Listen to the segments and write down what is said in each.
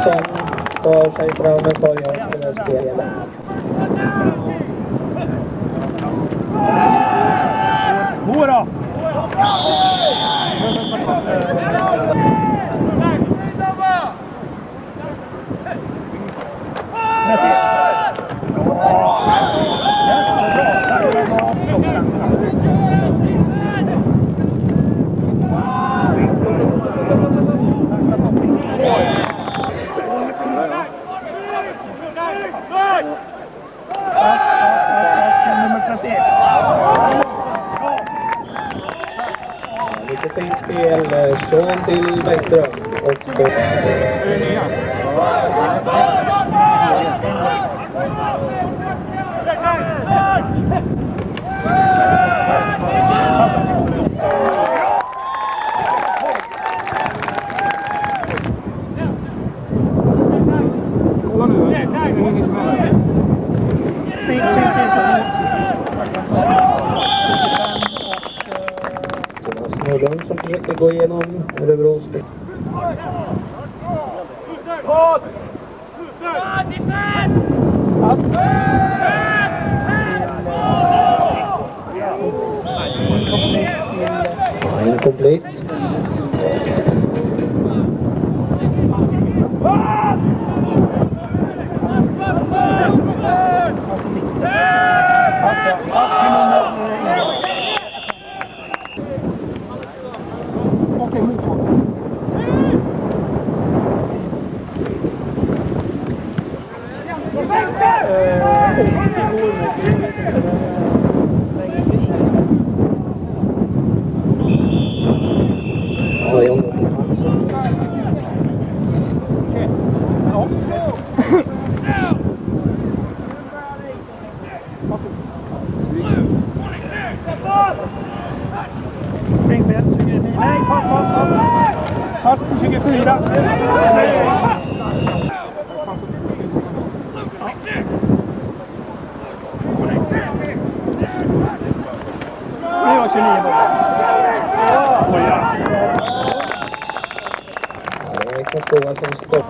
Som tar sig fram och börjar spela spelet. Bora! Lite fint spel, Sean till Bäckström och kolla nu. Snurren som försöker gå igenom Örebros. Inkomplett. Nej, pass till 24. Nu var 29 bollar. Det är Karlskoga som stopp.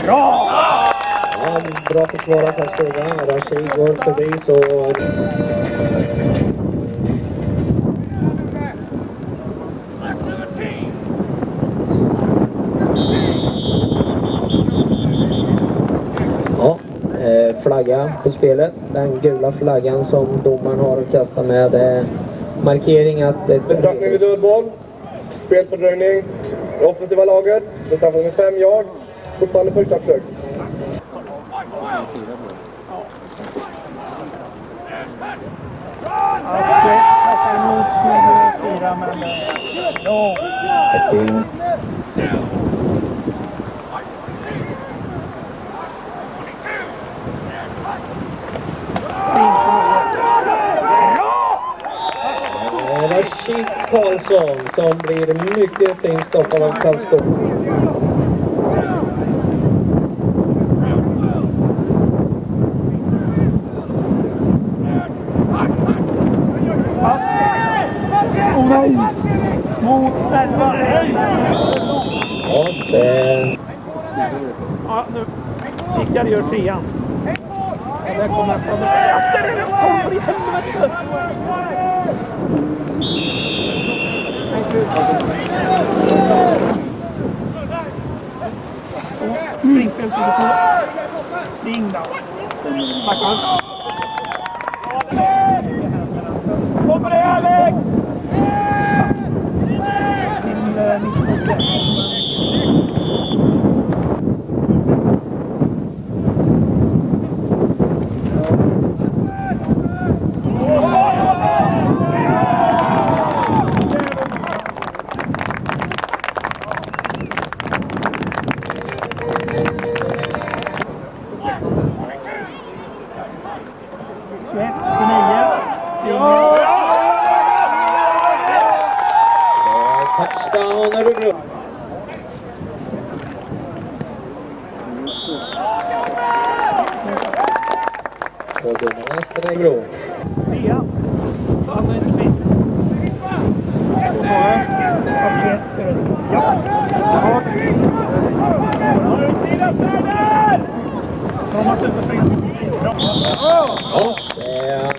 Bra! Ja, bra försvar av Karlskoga. Rashid går förbi så... Ja, flagga på spelet. Den gula flaggan som domaren har kastat med markering att... Bestraffning vid dödboll. Spelfördröjning. Det offensiva laget. Bestraffning med 5 yard. Fortfarande första försök. Passar emot 24 men... Jo! Rashid Karlsson som blir mycket fint stoppad av Karlskoga. Oh nej! Mot 11! Ja, det... Ja, nu. Rickard gör 3an. Och där kommer nästan... Jag ställer nästan för i helvete! Springspel 22. Spring då. Tackar. Kommer det Alex! Touchdown Örebro. Och domarna nästan Örebro. Tia. Alltså inte fint. Så tar det. Ja. Ja. De har slutat springa. Ja, det är...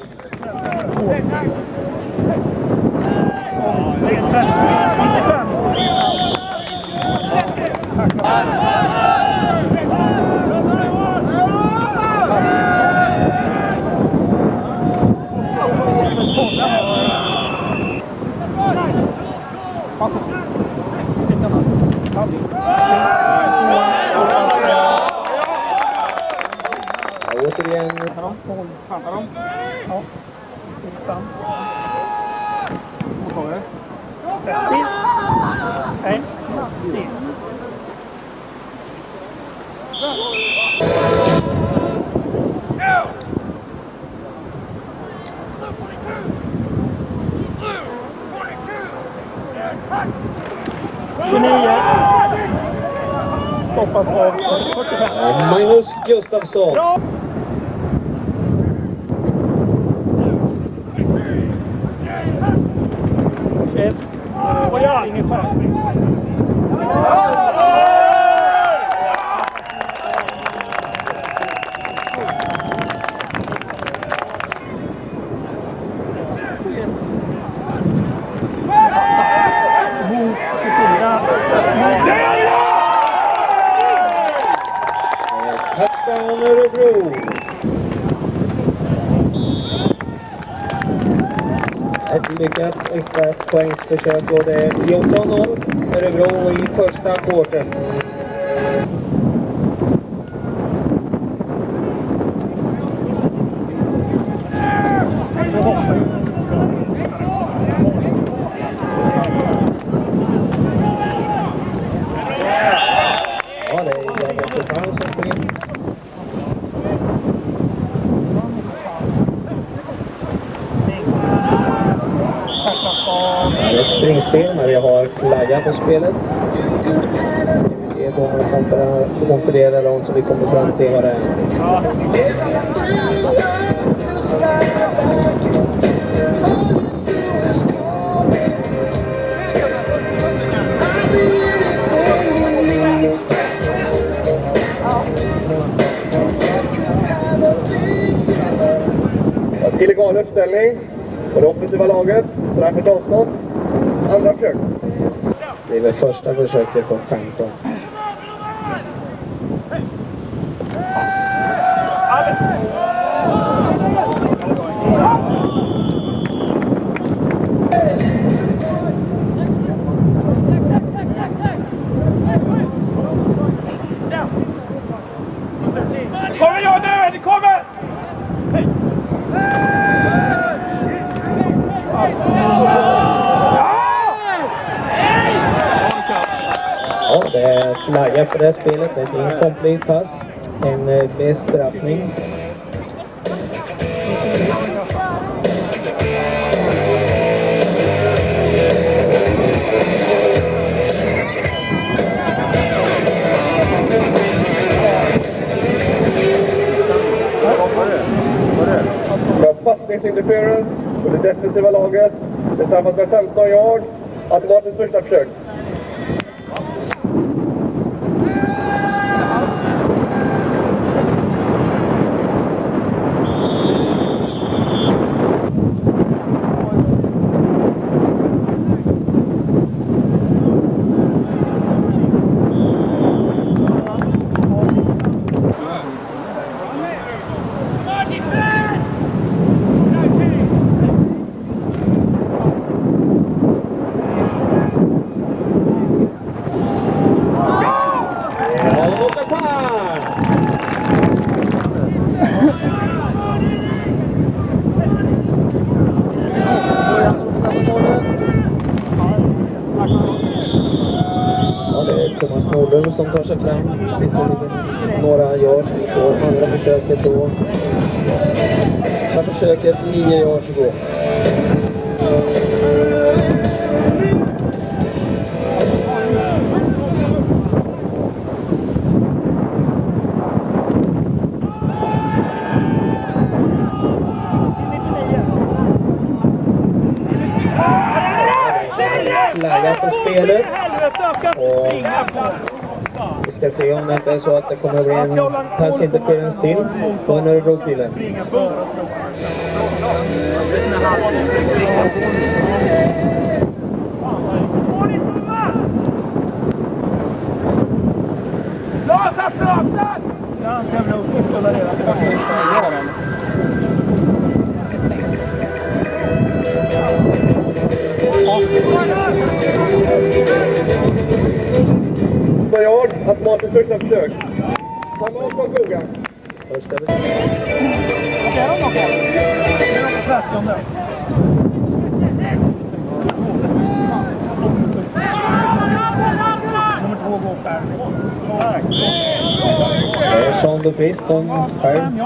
Återigen. Chansar de? Ja. Utan. Mottagare. Till. Nej. Till. Stoppas av 45. Magnus Gustafsson. Bra! Och ja, ingen chans. Touchdown Örebro. Ett lyckat extra poängsförsök och det är 14-0 Örebro i första kvarten. Ja, det är Jakob Stefan som kommer in. Det är ett springspel när vi har flagga på spelet. Vi ser domarna konfererar dem så vi kommer fram till vad det är. Illegal uppställning på det offensiva laget. Straffet avstånd. Andra försök. Det är väl första försöket på 15. Kommer jag nu? Det kommer! Ja, det är flagga på det här spelet. Det är ett incomplete pass. En bestraffning. Passningsinterference på det defensiva laget. Det straffas med 15 yards. Automatiskt första försök. Som tar sig fram. Några yards på andra försöket då. Andra försöket 9 yards gå. på spelet. Helvete, jag ska springa på. Vi ska se om det inte är så att det kommer att bli en passinterferens till på en Örebro-kille. Springa före. Lasa pratar! Jag anser väl att jag skulle redan Bajard, automatiskt första försök. Samma av Karlskoga. Första Vad är de då? Det är något 13. Nummer 2 går per. det är Sean Duprist som själv.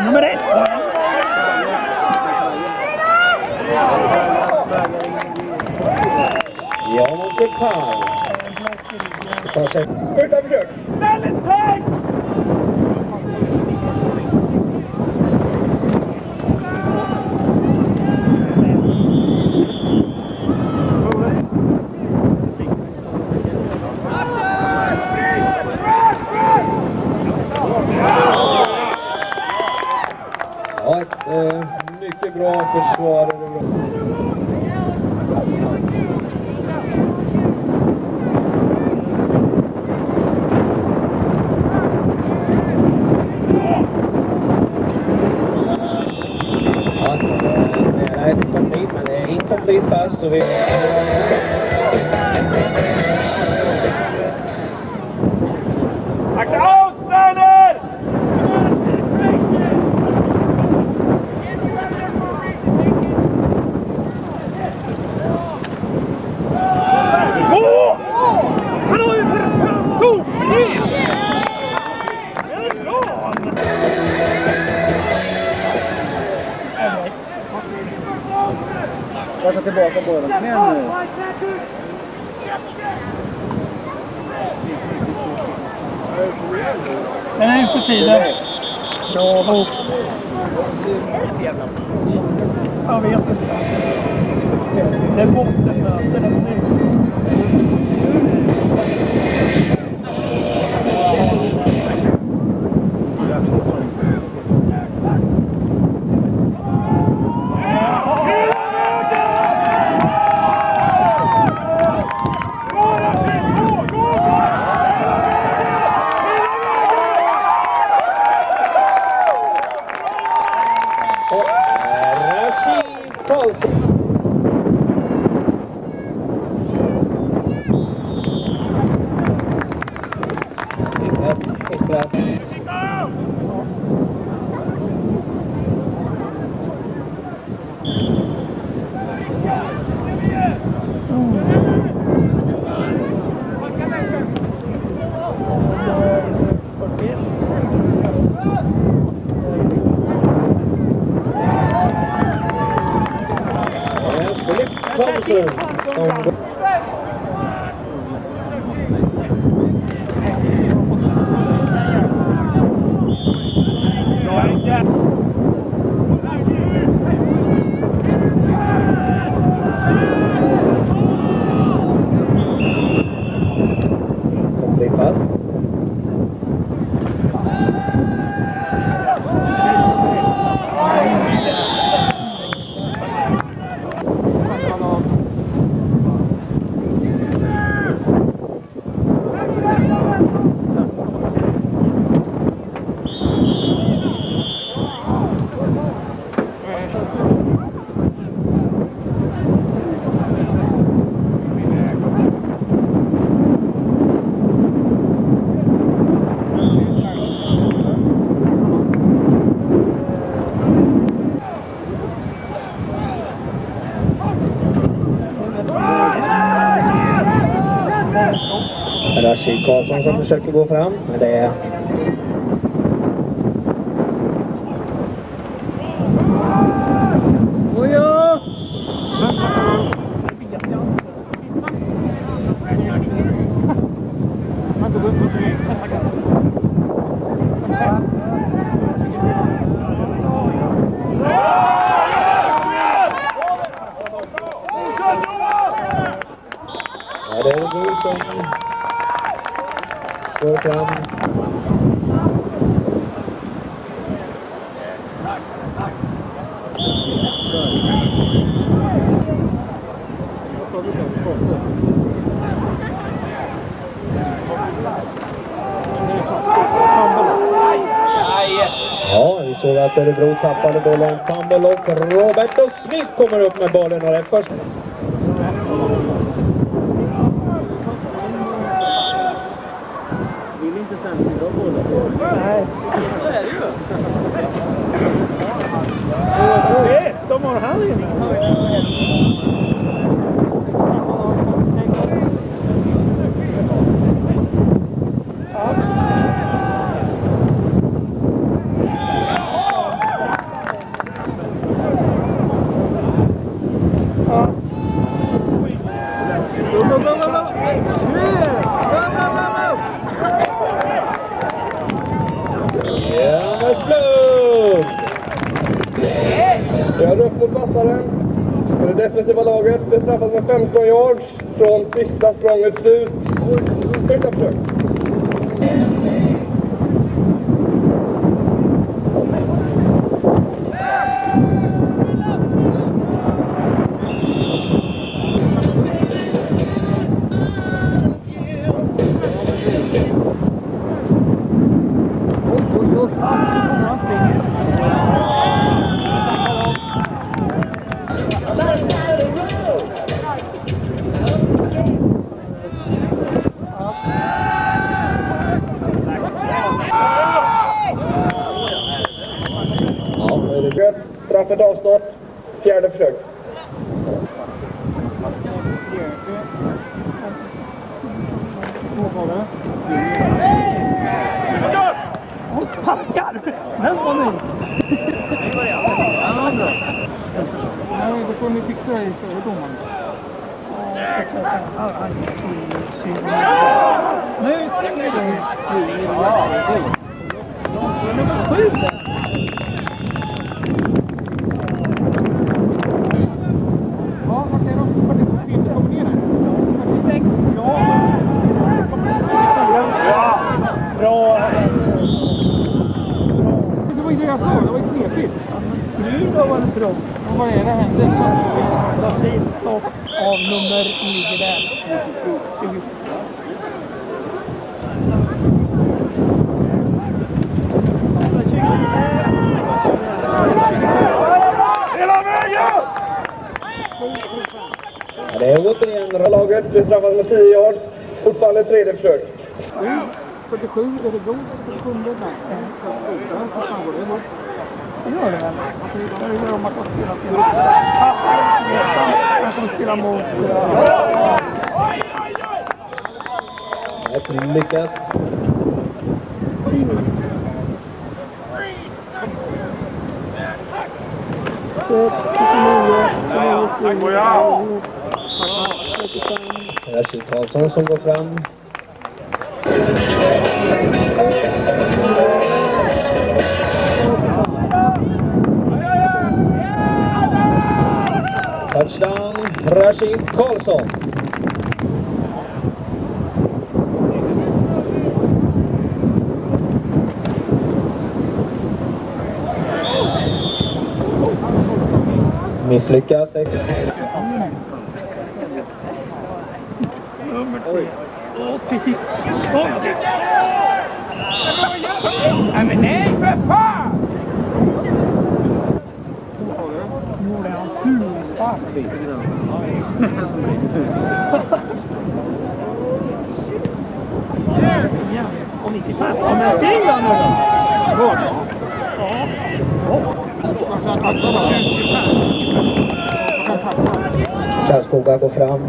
Nummer 1. Ja, mot ett par. Första försök. Väldigt högt! Ja, ett mycket bra försvar. Ja, det är ett komplit, men det är inkomplit pass. Så vi... Akta out, Werner! Gå! Han har ju för fan sopning! Det är bra! Jag tar tillbaka bollen. Kom igen nu. Den är inte tiden. Ja, bok. Jag vet inte. Det är bottenmöte, det är snyggt. Karlsson som försöker gå fram, men det är det är du som går fram. Ja, vi såg att Örebro tappade bollen. Fumble och Roberto Smith kommer upp med bollen och det är först. Vill inte samtidigt ha bollen. Nej. Så är det ju. De har han ju. Vi har rött mot vassaren. För det defensiva laget bestraffas med 15 yards från sista språnget slut. Första försök. Straffet avstått. Fjärde försök. Packar! Men vad nu? Nej, då får ni fixa det istället, domaren. Nu stänger vi. Nummer 7. Ja, vad säger de? 47 kommer ner här. 46. Ja. Ja, bra. Det var ju det jag sa, det var ju knepigt. Nu var det bra. Och vad är det händer? Stopp av nummer 9 där. 20. Hela vägen! Det är återigen laget bestraffas med 10 yards. Fortfarande tredje försök. 47, är det god? 47, nej. Det gör det väl. Det gör om man kan spela sin man kan spela mot... Ett lyckat. Rashid Karlsson som går fram. Touchdown, Rashid Karlsson. Misslyckat. Men nej, för fan! Nu gjorde han fulspark. Och 95. Ja, men stig han nu då. Bra. Karlskoga går fram.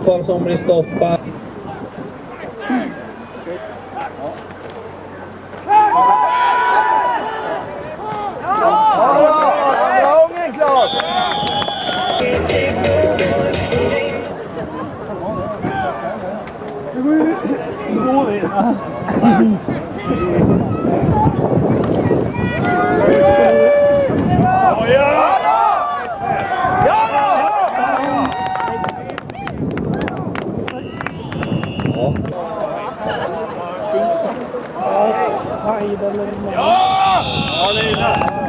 Karlskoga blir stoppad.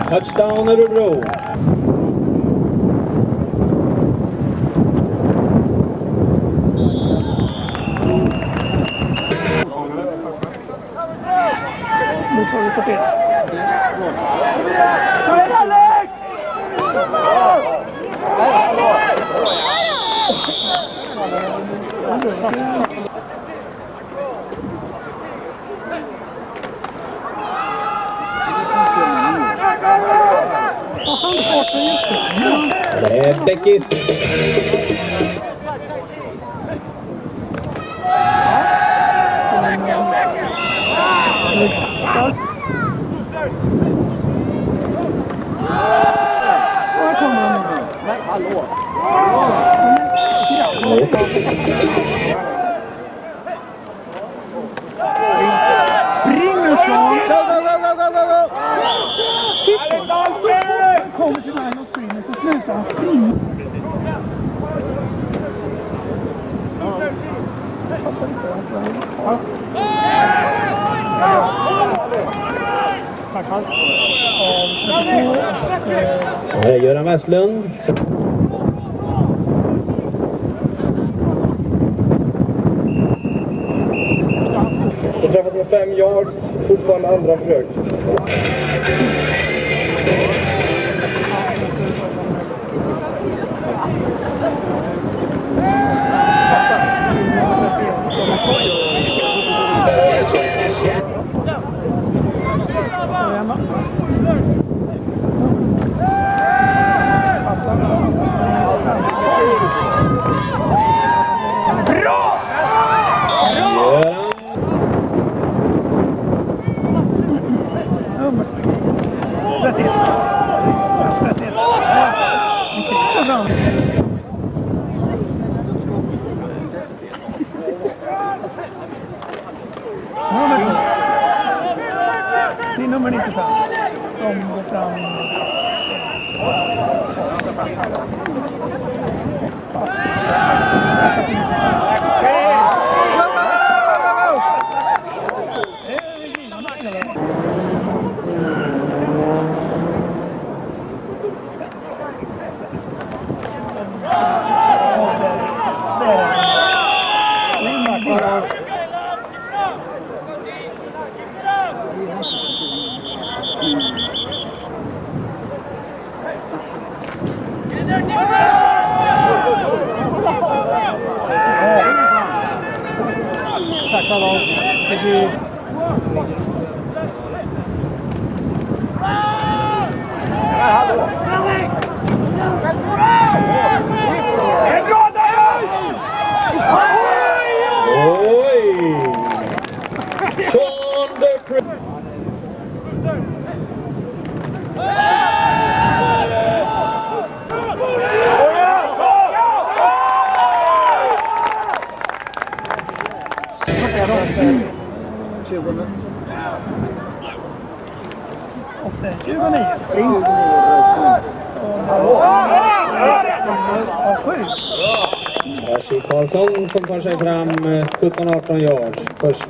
Touchdown Örebro. Nu tar vi på fel. Det är Beckis. Spring nu Sean! Titta! Kommer till mig och springer så slutar han springa. Det är Göran Westlund. Det träffas med 5 yards, fortfarande andra försök. Det är nummer 95 som går fram. Karlsson som tar sig fram 17-18 yards först.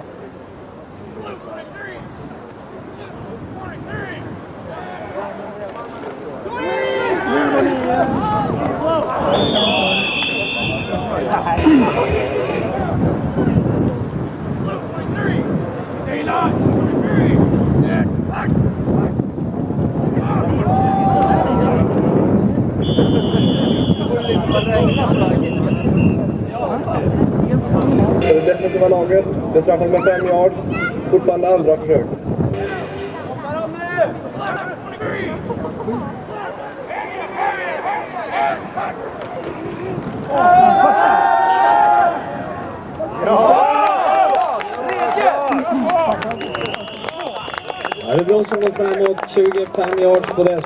Det definitiva laget bestraffas med 5 yards. Fortfarande andra försök. Örebro som går framåt 25 yards på det.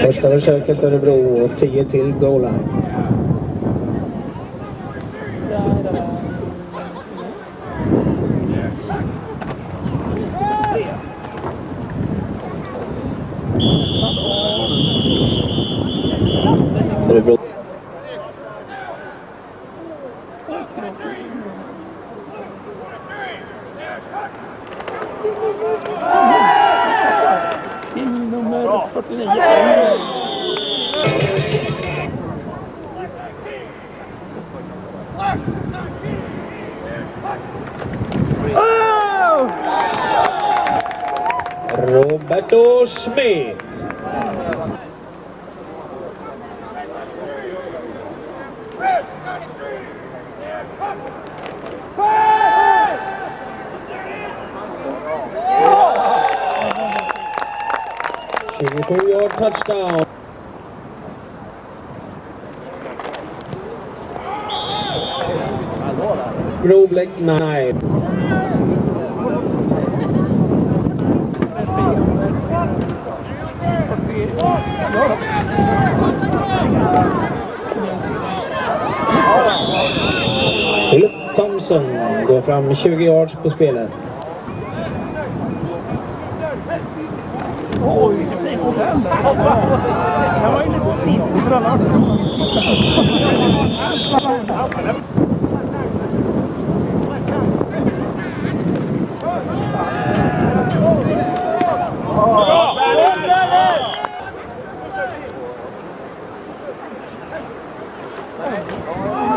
Första försöket Örebro och 10 till goalen. Örebro. Nummer 49. Roberto Smith. Yard touchdown. Black Knight. Philip Thompson går fram 20 yards på spelet. Oj, det var ju lite snitsigt för alla.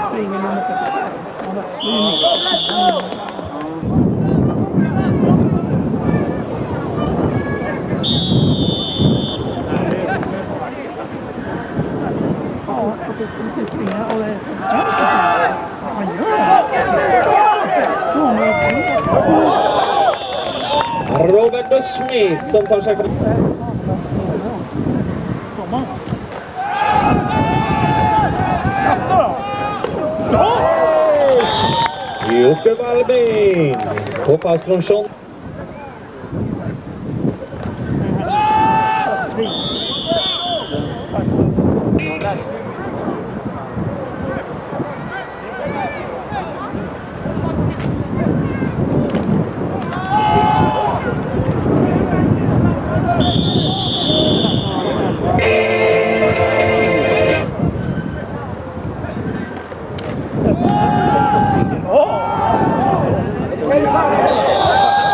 Springer nummer 35. Roberto Smith som tar sig Kasta då! Ja! Jocke Wallbin på pass från Sean.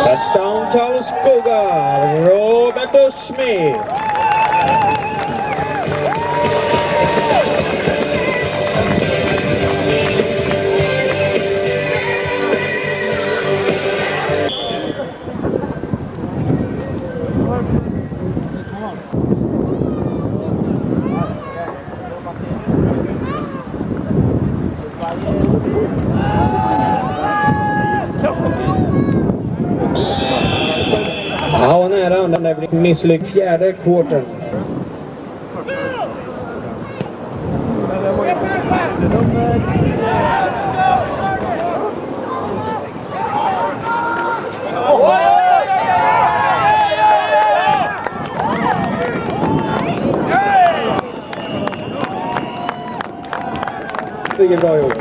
Touchdown Karlskoga, Roberto Smith. misslyckat fjärde quartern. Det är bra gjort.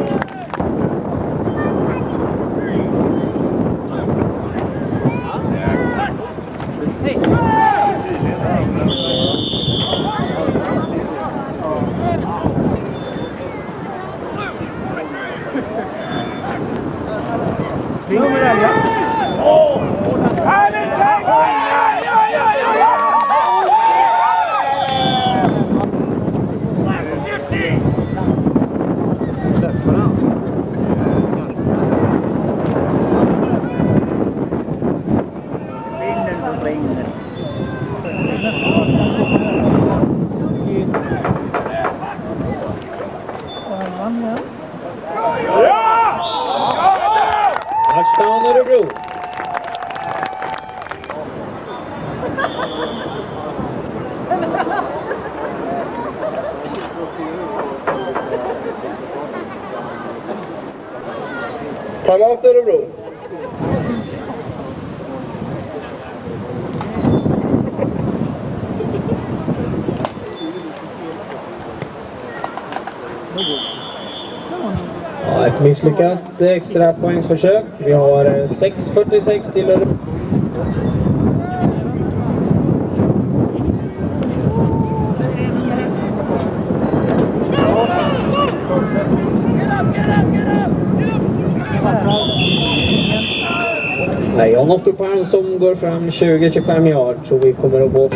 Touchdown Örebro. Timeout Örebro. Ja, ett misslyckat extra poängsförsök. Vi har 6:46 till Örebro. Nej, jag har något upp här som går fram 20-25 yard, så vi kommer att gå.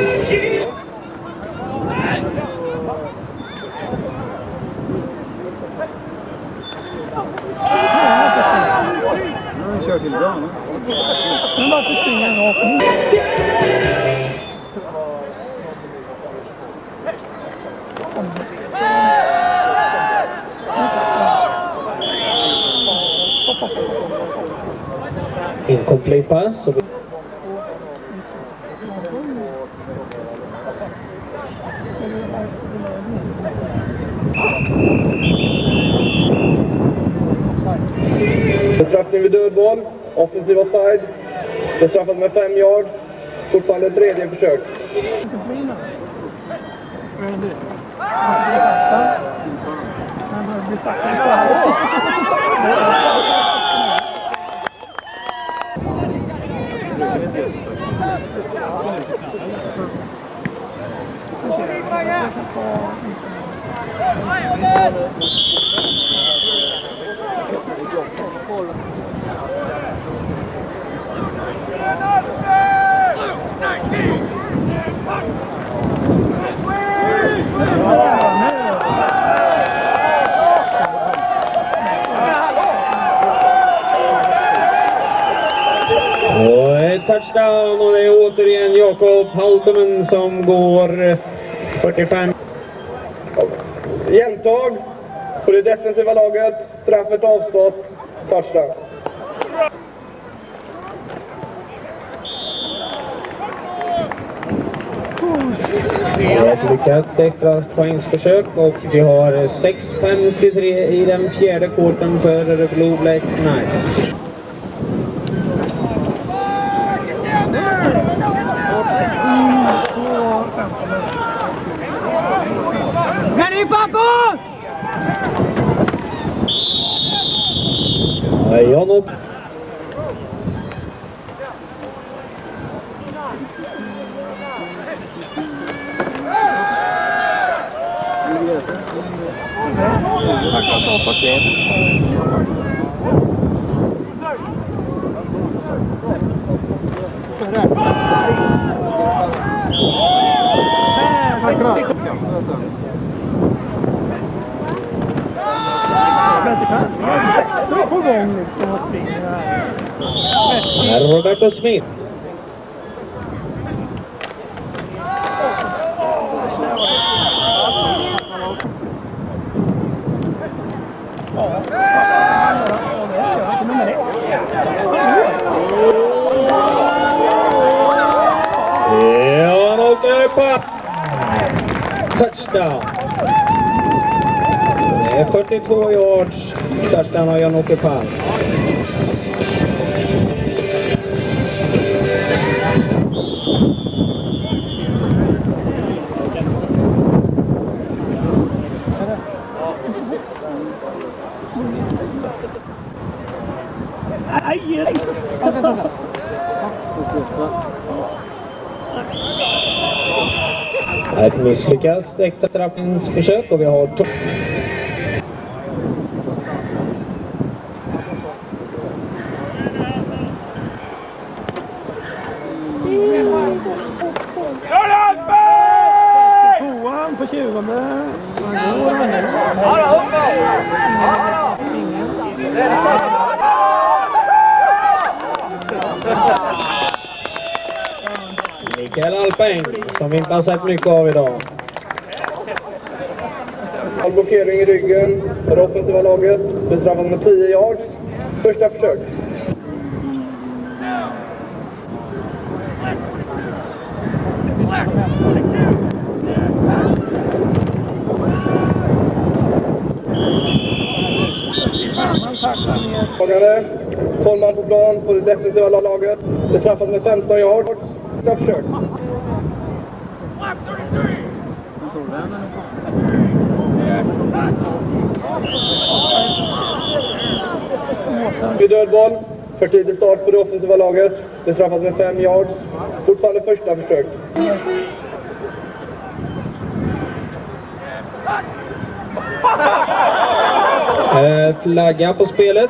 Kör till bra nu. Men varför springer han rakt mot? Incomplete pass. Bestraffning vid dödboll. Offensiv offside. Bestraffat med 5 yards. Fortfarande tredje försök. Och ett touchdown, och det är återigen Jakob Haldeman som går 45. Jämntag på det defensiva laget. Straffet avstått. Touchdown. Ett lyckat extra poängsförsök, och vi har 6:53 i den fjärde quartern för Örebro Black Knights. Men i pappa! Ja, nog. På gång liksom och springer här. Här är Roberto Smith. Ja, touchdown. Det är 42 yards. Touchdown av Jan-Åke Palm. Ett misslyckat extratrappningsförsök och vi har Tvåan på 20:e. Mikael Alpeng, som vi inte har sett mycket av idag. All blockering i ryggen för det offensiva laget. Bestraffat med 10 yards. Första försök. Tagande. 12 man på plan på det defensiva laget. Bestraffat med 15 yards. Första försök. Dödboll. För tidig start på det offensiva laget. Bestraffat med 5 yards. Fortfarande första försök. Flagga på spelet.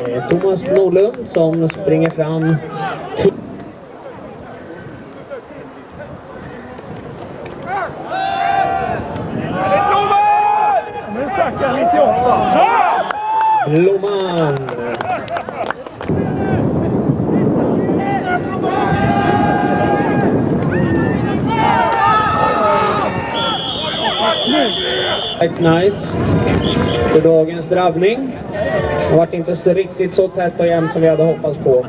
Det är Thomas Norlund som springer fram. Nu sackar 98. Blomman. Knights för dagens drabbning. Det har varit inte riktigt så tätt och jämnt som vi hade hoppats på.